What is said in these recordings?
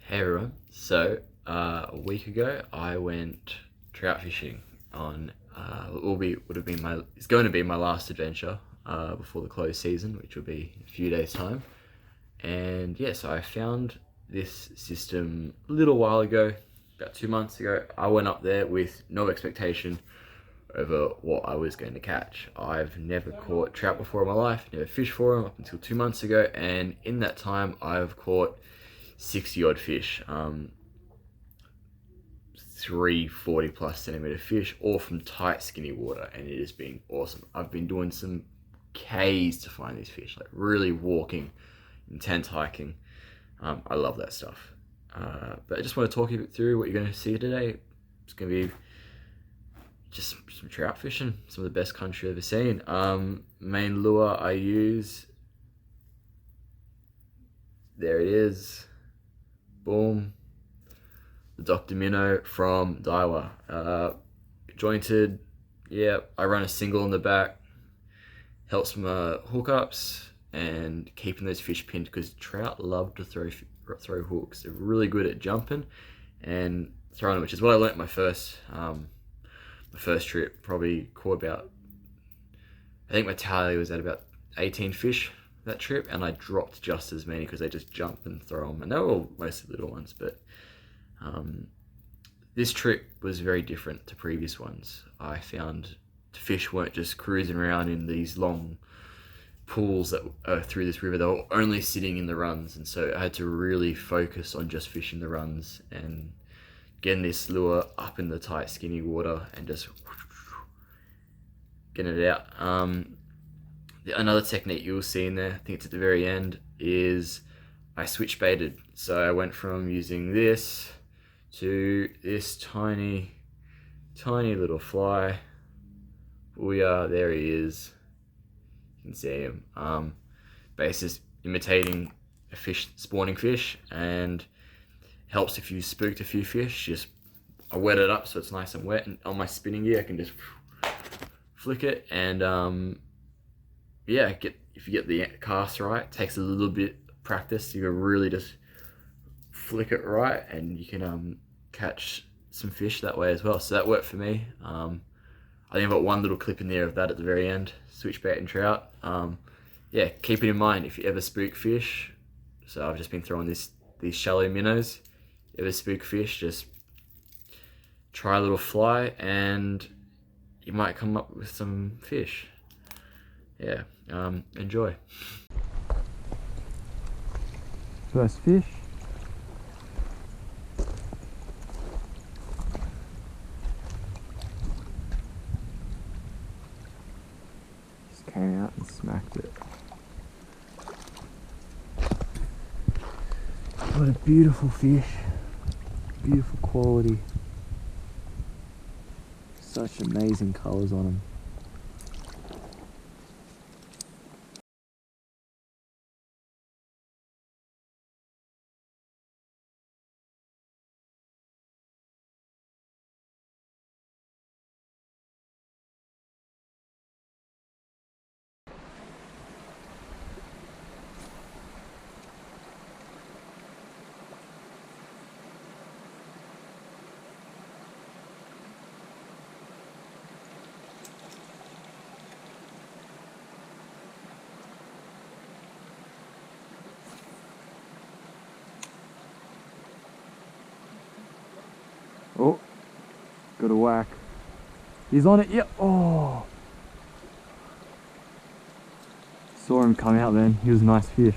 Hey everyone, so a week ago I went trout fishing on it's going to be my last adventure before the close season, which will be a few days time. And yes, I found this system a little while ago, about 2 months ago. I went up there with no expectation over what I was going to catch. I've never caught trout before in my life, never fished for them up until 2 months ago, and in that time I've caught 60 odd fish, 40 plus centimeter fish, all from tight skinny water, and it has been awesome. I've been doing some Ks to find these fish, like really walking, intense hiking. I love that stuff. But I just want to talk you through what you're going to see today. It's going to be just some trout fishing, some of the best country I've ever seen. Main lure I use, there it is, boom, the Dr. Minnow from Daiwa. Jointed, yeah, I run a single in the back, helps my hookups and keeping those fish pinned, because trout love to throw hooks. They're really good at jumping and throwing them, which is what I learnt my first trip. Probably caught about, I think my tally was at about 18 fish that trip, and I dropped just as many because they just jump and throw them, and they were all mostly little ones. But this trip was very different to previous ones. I found the fish weren't just cruising around in these long pools that are through this river. They were only sitting in the runs, and so I had to really focus on just fishing the runs and getting this lure up in the tight skinny water and just getting it out. Another technique you'll see in there, I think it's at the very end, is I switch baited. So I went from using this to this tiny little fly. Oh yeah, there he is. You can see him. Basically imitating a fish, spawning fish, and helps if you spooked a few fish. Just I wet it up so it's nice and wet, and on my spinning gear I can just flick it, and yeah, if you get the cast right, it takes a little bit of practice. You can really just flick it right, and you can catch some fish that way as well. So that worked for me. I think I've got one little clip in there of that at the very end, switch bait and trout. Yeah, keep it in mind if you ever spook fish. So I've just been throwing these shallow minnows. Ever spook fish, just try a little fly and you might come up with some fish. Yeah, enjoy. First fish. Just came out and smacked it. What a beautiful fish. Beautiful quality. Such amazing colors on them. Oh, got a whack. He's on it, yep. Oh, saw him come out then. He was a nice fish.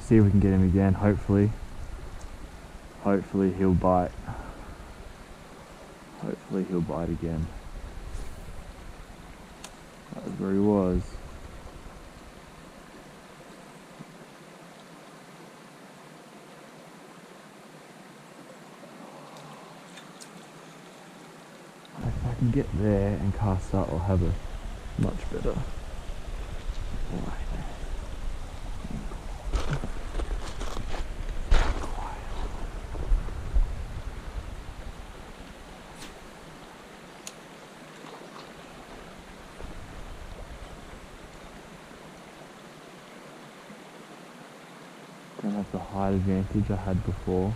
See if we can get him again, hopefully. Hopefully he'll bite. Hopefully he'll bite again. That was where he was. If I can get there and cast out, I'll have a much better bite. Don't have the height advantage I had before.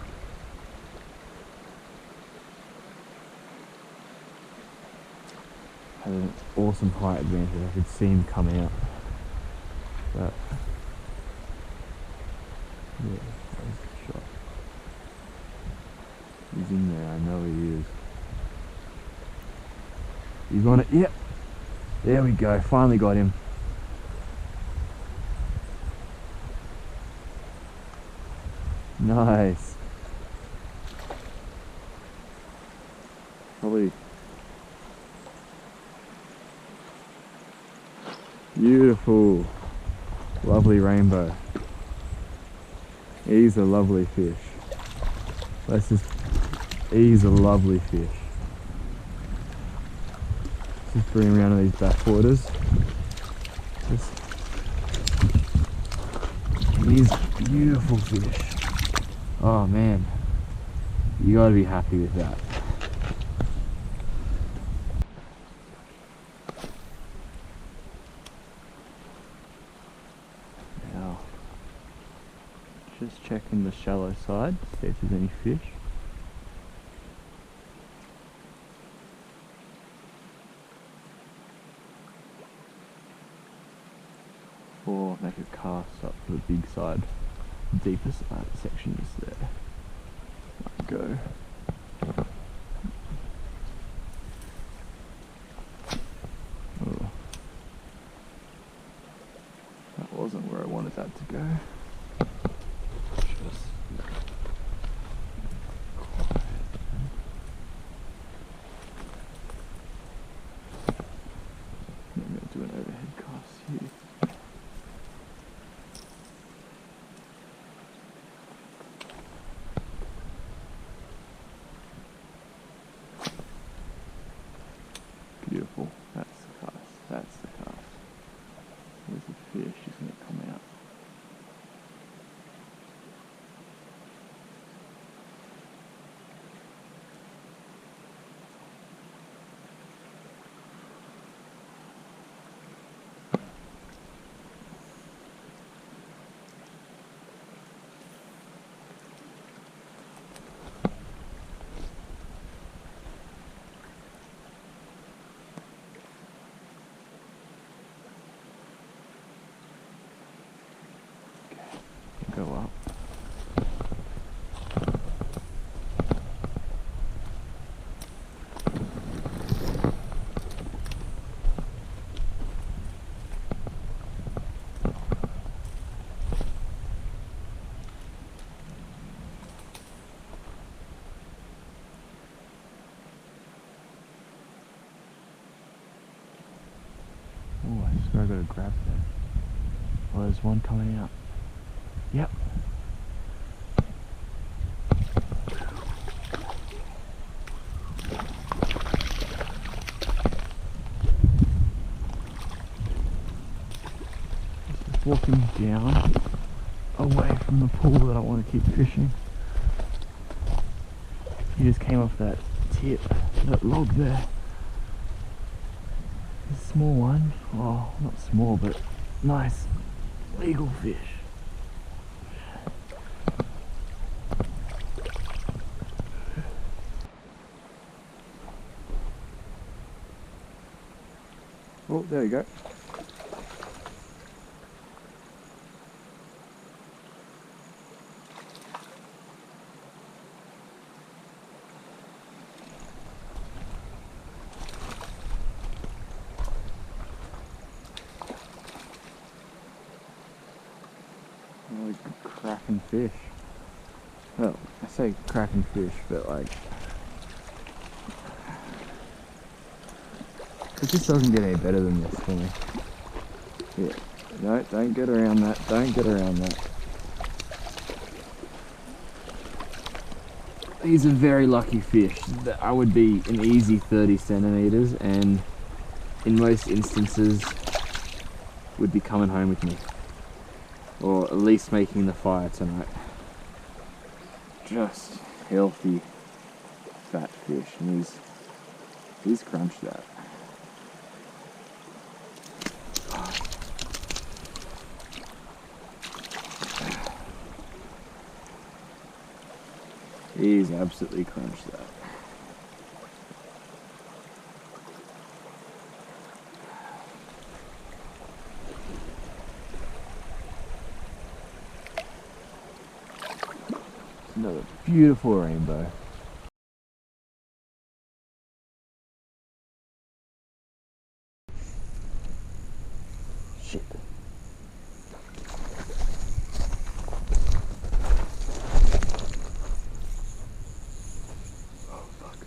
had an awesome height advantage. I could see him come out. But yeah, that was a good shot. He's in there, I know he is. He's on it, yep. There we go, finally got him. Nice. Probably beautiful, lovely rainbow. He's a lovely fish. He's a lovely fish. Just bring him around to these backwaters. He's a beautiful fish. Oh man, you gotta be happy with that. Now, just checking the shallow side, see if there's any fish. Or make a cast up to the big side, deeper side section is there. Might go. Oh. That wasn't where I wanted that to go. Just quiet. I'm going to do an overhead cast here. Beautiful. That's the cast. That's the cast. There's a fish. She's going to come out. Go up. Oh, I swear I got to grab that. Oh, there's one coming out. Yep. Just walking down away from the pool that I want to keep fishing. He just came off that tip, that log there. A small one. Oh, not small, but nice legal fish. Oh, there you go. Really cracking fish. Well, I say cracking fish, but like, it just doesn't get any better than this for me. Yeah, no, don't get around that, don't get around that. These are very lucky fish. I would be an easy 30 centimeters, and in most instances would be coming home with me, or at least making the fire tonight. Just healthy fat fish, and he's crunched that. He's absolutely crunched that. Another beautiful rainbow. Shit. Oh fuck.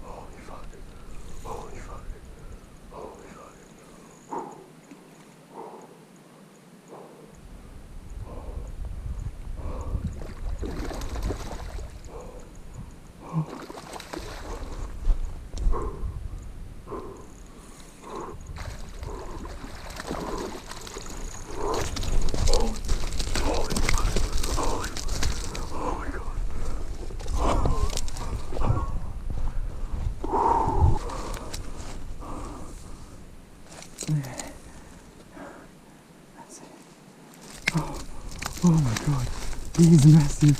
Holy fuck. Holy fuck. Holy fuck. Oh my god, he's massive.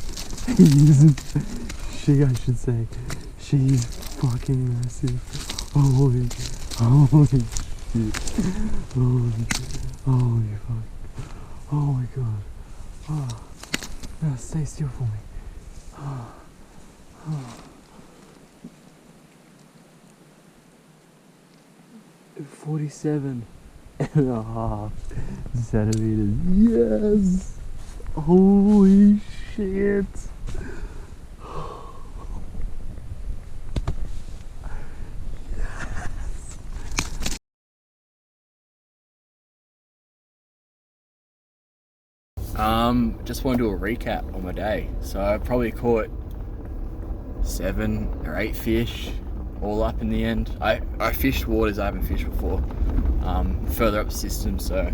She, I should say. She's fucking massive. Holy shit. Holy fuck. Oh my god. Oh, no, stay still for me. 47.5 centimeters. Yes! Holy shit! Just want to do a recap on my day. So I probably caught 7 or 8 fish, all up in the end. I fished waters I haven't fished before, further up the system, so I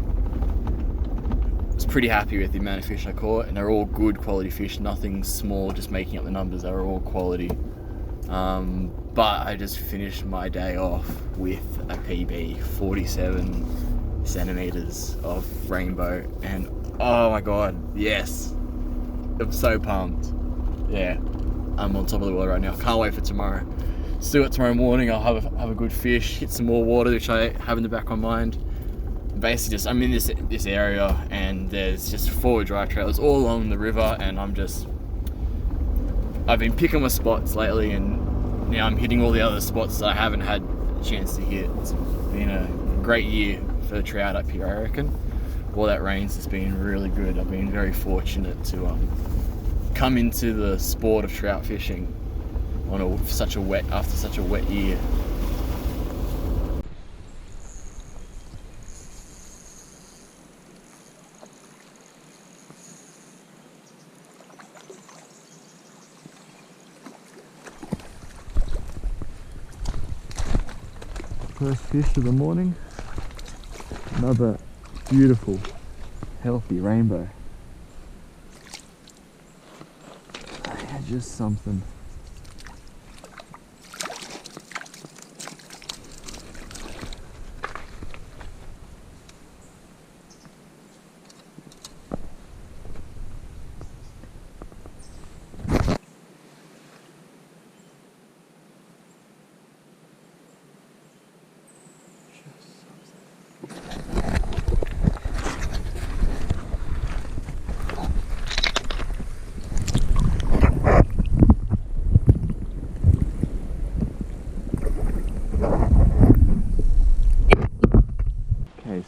was pretty happy with the amount of fish I caught, and they're all good quality fish, nothing small, just making up the numbers, they were all quality. But I just finished my day off with a PB, 47 centimeters of rainbow, and oh my god, yes, I'm so pumped. Yeah, I'm on top of the world right now. Can't wait for tomorrow. Still at tomorrow morning, I'll have a good fish, hit some more water, which I have in the back of my mind. Basically, just I'm in this area, and there's just 4 dry trails all along the river, and I've been picking my spots lately, and now I'm hitting all the other spots that I haven't had a chance to hit. It's been a great year for the trout up here, I reckon. All that rains has been really good. I've been very fortunate to come into the sport of trout fishing after such a wet year. First fish of the morning. Another beautiful, healthy rainbow. Yeah, just something.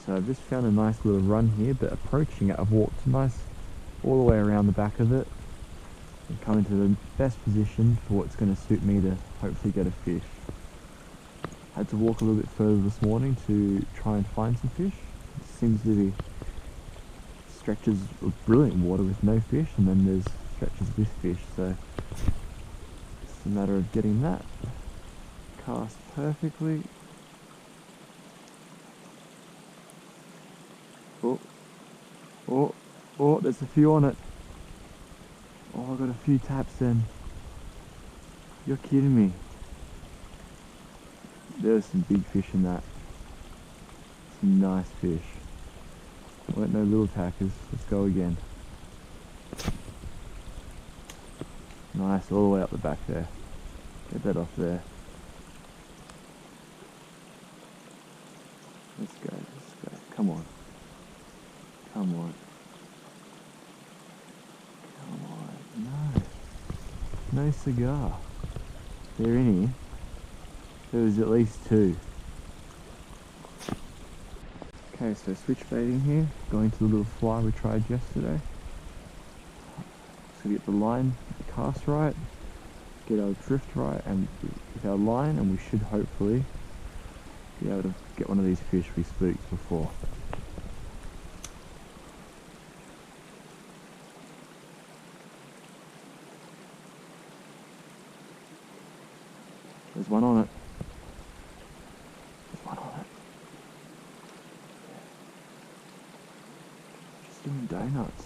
So I've just found a nice little run here, but approaching it, I've walked nice all the way around the back of it and come into the best position for what's going to suit me to hopefully get a fish. I had to walk a little bit further this morning to try and find some fish. It seems to be stretches of brilliant water with no fish, and then there's stretches with fish, so it's a matter of getting that cast perfectly. Oh, there's a few on it. Oh, I got a few taps then. You're kidding me. There's some big fish in that. Some nice fish. Weren't no little tackers. Let's go again. Nice, all the way up the back there. Get that off there. Let's go, let's go. Come on. Come on. Come on. No. No cigar. They're in here. There was at least 2. Okay, so switch baiting here. Going to the little fly we tried yesterday. So get the line cast right, get our drift right, and with our line, and we should hopefully be able to get one of these fish we spooked before. There's one on it. There's one on it. Just doing donuts.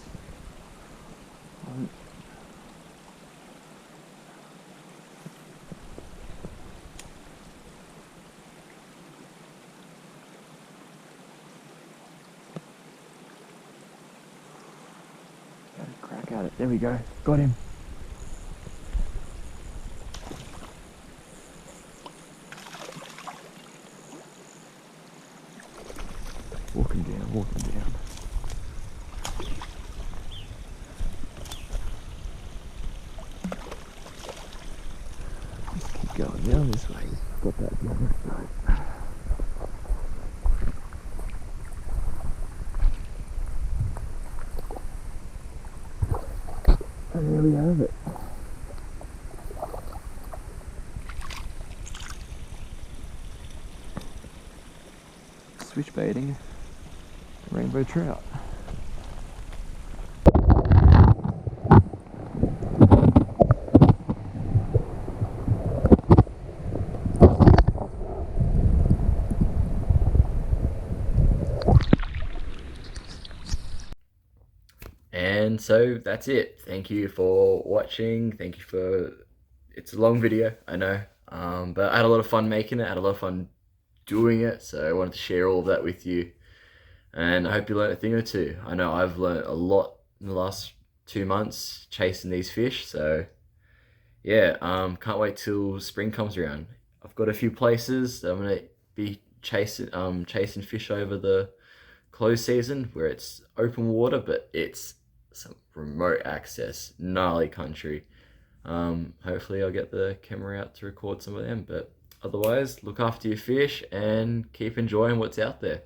Crack at it. There we go. Got him. Walking down, walking down. Just keep going down this way. Got that down this side. And there we have it. Switch baiting rainbow trout. And so that's it. Thank you for watching. Thank you for, it's a long video, I know, but I had a lot of fun making it. I had a lot of fun doing it, so I wanted to share all of that with you, and I hope you learned a thing or two. I know I've learned a lot in the last 2 months chasing these fish, so yeah, can't wait till spring comes around. I've got a few places that I'm gonna be chasing fish over the closed season where it's open water, but it's some remote access, gnarly country. Hopefully I'll get the camera out to record some of them, but otherwise, look after your fish and keep enjoying what's out there.